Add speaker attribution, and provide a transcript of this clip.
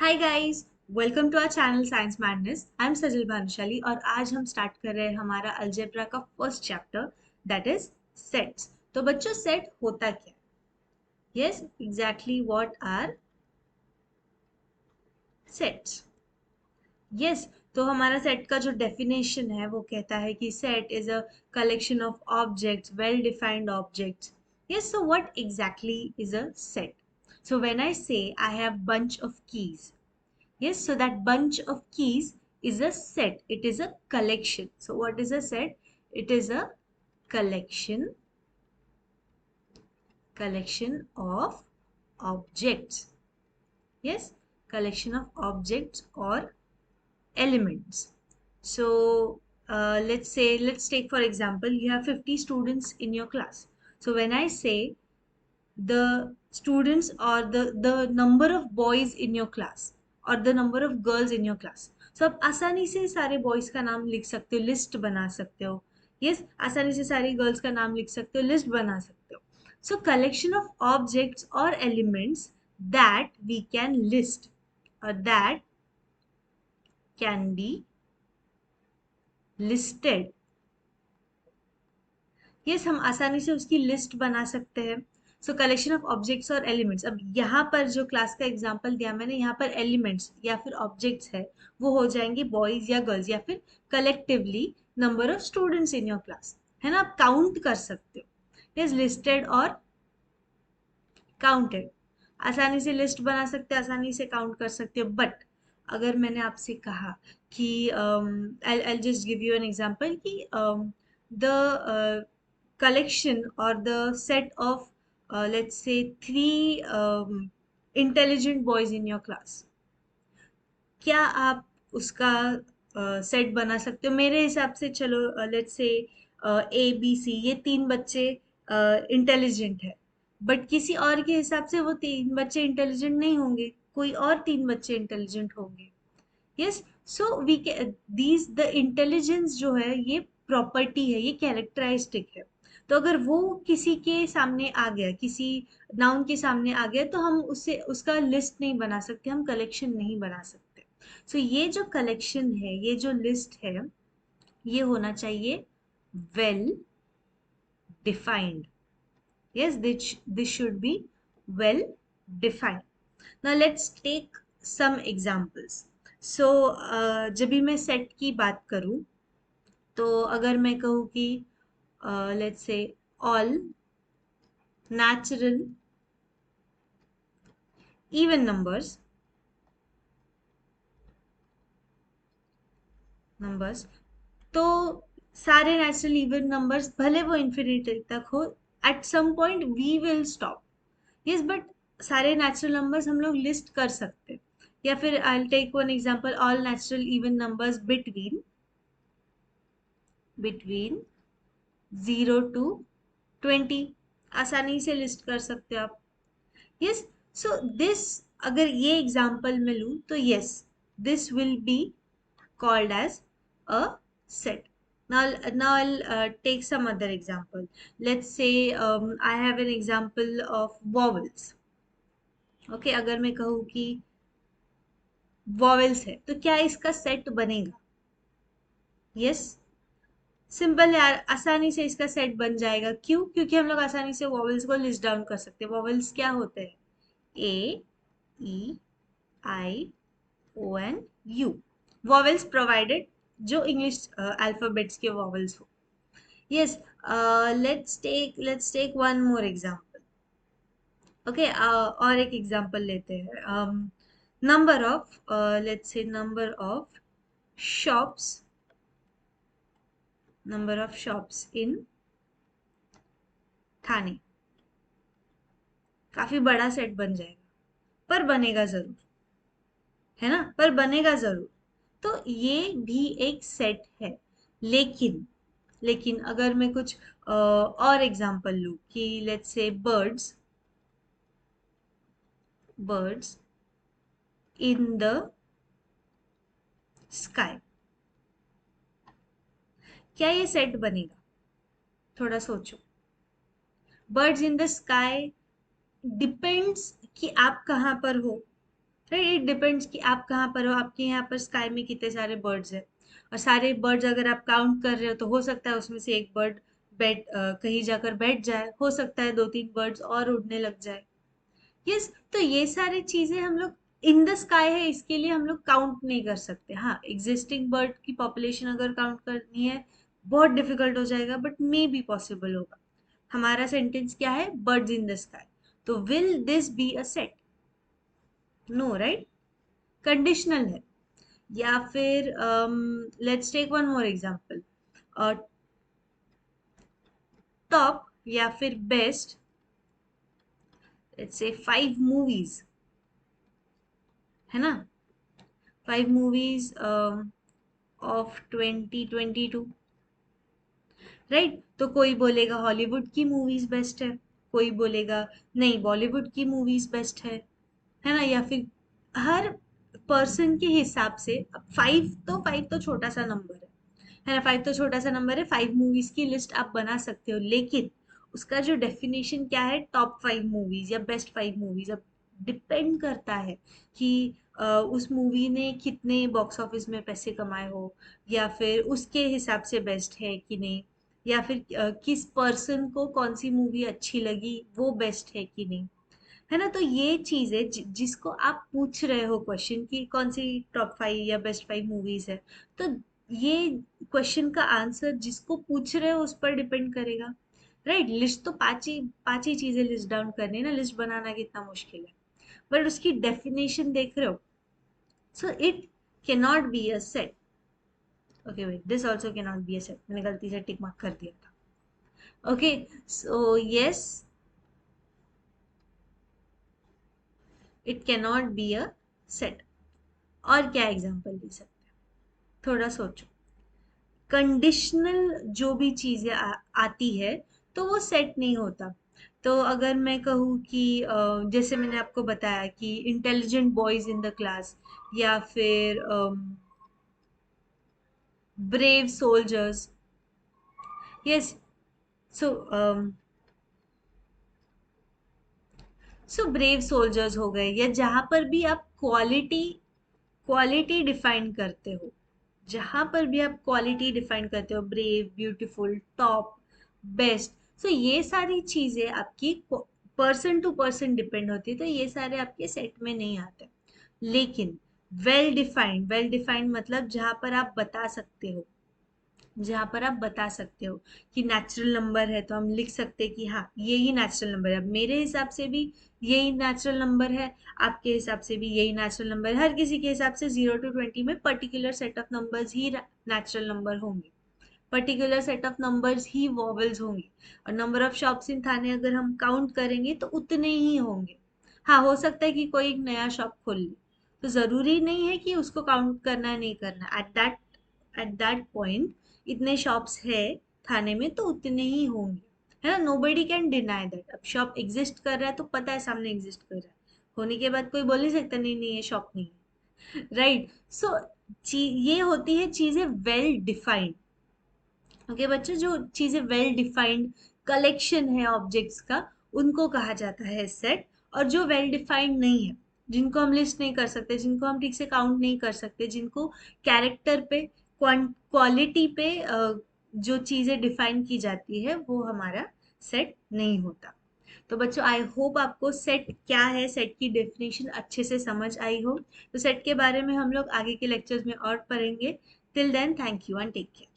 Speaker 1: Hi guys, welcome to our channel science madness. I am Sajal Bhanushali और आज हम start कर रहे हैं हमारा अलजेब्रा का first chapter, that is sets. तो बच्चों, सेट होता क्या? Yes, exactly, what are sets? Yes, तो हमारा सेट का जो डेफिनेशन है वो कहता है कि set is a collection of objects, well defined objects. Yes, so what exactly is a set? So when I say I have bunch of keys, yes, so that bunch of keys is a set. It is a collection. So what is a set? It is a collection collection of objects. Yes, collection of objects or elements. So let's take for example, you have 50 students in your class. So when I say the students or the number of boys in your class और the number of girls in your class, so आप आसानी से सारे boys का नाम लिख सकते हो, लिस्ट बना सकते हो। yes, आसानी से सारी girls का नाम लिख सकते हो, लिस्ट बना सकते हो। so collection of objects or elements that we can list or that can be listed। Yes, हम आसानी से उसकी लिस्ट बना सकते हैं। सो कलेक्शन ऑफ ऑब्जेक्ट्स और एलिमेंट्स। अब यहाँ पर जो क्लास का एग्जांपल दिया मैंने, यहाँ पर एलिमेंट्स या फिर ऑब्जेक्ट्स है वो हो जाएंगे बॉयज या गर्ल्स या फिर collectively number of students in your class, है ना? आप काउंट कर सकते हो। यस, लिस्टेड और काउंटेड, आसानी से लिस्ट बना सकते हो, आसानी से काउंट कर सकते हो। बट अगर मैंने आपसे कहा कि I just give you an example कि the collection or the set of let's say three intelligent boys in your class, क्या आप उसका सेट बना सकते हो? मेरे हिसाब से चलो, let's say A B C ये तीन बच्चे इंटेलिजेंट है, बट किसी और के हिसाब से वो तीन बच्चे इंटेलिजेंट नहीं होंगे, कोई और तीन बच्चे इंटेलिजेंट होंगे। Yes, so we these the intelligence जो है ये प्रॉपर्टी है, ये कैरेक्टरिस्टिक है। तो अगर वो किसी के सामने आ गया, किसी नाउन के सामने आ गया, तो हम उससे उसका लिस्ट नहीं बना सकते, हम कलेक्शन नहीं बना सकते। सो ये जो कलेक्शन है, ये जो लिस्ट है, ये होना चाहिए well defined. yes, this should be well defined. Now let's take some examples. So जब भी मैं सेट की बात करूं, तो अगर मैं कहूँ कि let's say all natural even numbers, तो सारे नेचुरल इवन नंबर्स भले वो इन्फिनिटी तक हो, at some point we will stop. Yes, but सारे नेचुरल नंबर्स हम लोग लिस्ट कर सकते हैं। या फिर I will take one example, all natural even numbers between 0 to 20, आसानी से लिस्ट कर सकते हो आप। यस, सो दिस, अगर ये एग्जांपल में लूं तो yes, this will be called as a set. Now I'll take some other example. Let's say I have an example of vowels. Okay, अगर मैं कहूँ कि vowels है, तो क्या इसका सेट बनेगा? यस, सिंपल यार, आसानी से इसका सेट बन जाएगा। क्यों? क्योंकि हम लोग आसानी से वॉवल्स को लिस्ट डाउन कर सकते हैं। वॉवल्स क्या होते हैं? A, E, I, O and, U. Vowels provided जो इंग्लिश अल्फाबेट्स के वॉवल्स हो। Yes, let's take one more example. Okay, और एक एग्जांपल लेते हैं। Number of, let's say number of shops, in थाने। काफी बड़ा सेट बन जाएगा, पर बनेगा जरूर, है ना? पर बनेगा जरूर। तो ये भी एक सेट है। लेकिन अगर मैं कुछ और एग्जांपल लूं कि let's say birds in the sky, क्या ये सेट बनेगा? थोड़ा सोचो। Birds in the sky depends कि आप कहाँ पर हो। राइट, इट डिपेंड्स कि आप कहाँ पर हो, आपके यहाँ पर स्काई में कितने सारे बर्ड्स हैं, और सारे बर्ड्स अगर आप काउंट कर रहे हो तो हो सकता है उसमें से एक बर्ड कहीं जाकर बैठ जाए, हो सकता है दो तीन बर्ड्स और उड़ने लग जाए। यस, तो ये सारी चीजें हम लोग इन द स्काई है, इसके लिए हम लोग काउंट नहीं कर सकते। हाँ, एग्जिस्टिंग बर्ड की पॉपुलेशन अगर काउंट करनी है बहुत डिफिकल्ट हो जाएगा, बट मे बी पॉसिबल होगा। हमारा सेंटेंस क्या है, बर्ड्स इन द स्काई, तो will this be a set? No, right, conditional है। या फिर let's take one more example, top या फिर बेस्ट, लेट्स से 5 मूवीज, है ना, 5 मूवीज ऑफ 2022, राइट। तो कोई बोलेगा हॉलीवुड की मूवीज बेस्ट है, कोई बोलेगा नहीं बॉलीवुड की मूवीज बेस्ट है ना। या फिर हर पर्सन के हिसाब से, अब 5 तो छोटा सा नंबर है ना, 5 तो छोटा सा नंबर है, 5 मूवीज की लिस्ट आप बना सकते हो, लेकिन उसका जो डेफिनेशन क्या है, टॉप 5 मूवीज या बेस्ट 5 मूवीज, अब डिपेंड करता है कि उस मूवी ने कितने बॉक्स ऑफिस में पैसे कमाए हो, या फिर उसके हिसाब से बेस्ट है कि नहीं, या फिर किस पर्सन को कौन सी मूवी अच्छी लगी वो बेस्ट है कि नहीं, है ना। तो ये चीज है जिसको आप पूछ रहे हो क्वेश्चन की कौन सी टॉप 5 या बेस्ट 5 मूवीज है, तो ये क्वेश्चन का आंसर जिसको पूछ रहे हो उस पर डिपेंड करेगा, राइट। लिस्ट तो पांच ही चीजें लिस्ट डाउन करनी है ना, लिस्ट बनाना कितना मुश्किल है, बट उसकी डेफिनेशन देख रहे हो, so it can not be a set. Okay wait, this also can not be a set, मैंने गलती से टिक मार्क कर दिया था। Okay, so yes, it can not be a set. और क्या एग्जांपल दे सकते हैं, थोड़ा सोचो। कंडीशनल जो भी चीजें आती है तो वो सेट नहीं होता। तो अगर मैं कहूँ कि जैसे मैंने आपको बताया कि intelligent boys in the class, या फिर ब्रेव सोल्जर्स, यस, सो सो ब्रेव सोल्जर्स हो गए, या जहां पर भी आप क्वालिटी क्वालिटी डिफाइन करते हो, जहां पर भी आप क्वालिटी डिफाइन करते हो, ब्रेव, ब्यूटीफुल, टॉप, बेस्ट, सो ये सारी चीजें आपकी पर्सन टू पर्सन डिपेंड होती है, तो ये सारे आपके सेट में नहीं आते। लेकिन वेल डिफाइंड मतलब जहां पर आप बता सकते हो कि नेचुरल नंबर है, तो हम लिख सकते हैं कि हाँ ये ही नेचुरल नंबर है, अब मेरे हिसाब से भी यही नेचुरल नंबर है, आपके हिसाब से भी यही नेचुरल नंबर है, हर किसी के हिसाब से 0 to 20 में पर्टिकुलर सेट ऑफ नंबर्स ही नेचुरल नंबर होंगे, पर्टिकुलर सेट ऑफ नंबर्स ही वॉवल्स होंगे। और number of shops in Thane अगर हम काउंट करेंगे तो उतने ही होंगे। हाँ, हो सकता है कि कोई एक नया शॉप खोल ले, तो जरूरी नहीं है कि उसको काउंट करना है नहीं करना, एट दैट पॉइंट इतने शॉप्स है थाने में तो उतने ही होंगे, है ना। नोबडी कैन डिनाई दैट, अब शॉप एग्जिस्ट कर रहा है तो पता है सामने एग्जिस्ट कर रहा है, होने के बाद कोई बोल नहीं सकता नहीं नहीं ये शॉप नहीं है, राइट। सो ये होती है चीजें वेल डिफाइंड। ओके बच्चों, जो चीजें वेल डिफाइंड कलेक्शन है ऑब्जेक्ट्स का, उनको कहा जाता है सेट। और जो वेल डिफाइंड नहीं है, जिनको हम लिस्ट नहीं कर सकते, जिनको हम ठीक से काउंट नहीं कर सकते, जिनको कैरेक्टर पे, क्वालिटी पे जो चीजें डिफाइन की जाती है, वो हमारा सेट नहीं होता। तो बच्चों, आई होप आपको सेट क्या है, सेट की डेफिनेशन अच्छे से समझ आई हो। तो सेट के बारे में हम लोग आगे के लेक्चर्स में और पढ़ेंगे। Till then, thank you and take care.